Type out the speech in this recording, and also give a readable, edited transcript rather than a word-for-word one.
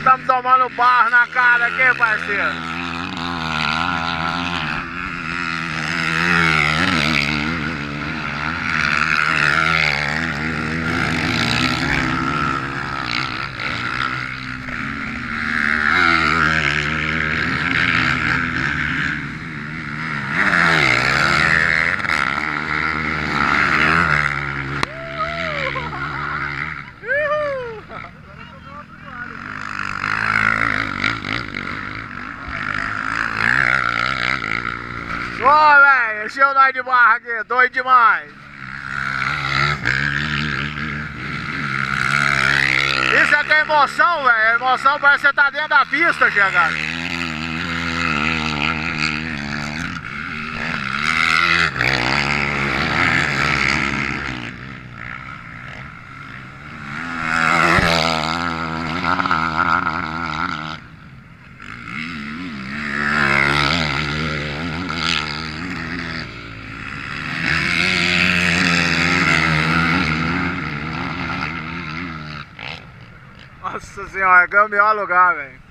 estamos tomando barro na cara aqui, parceiro. Ô, velho, encheu nós de barra aqui, doido demais. Isso aqui é emoção, velho. Emoção parece que você tá dentro da pista chegando. Nossa senhora, ganhou o melhor lugar, velho.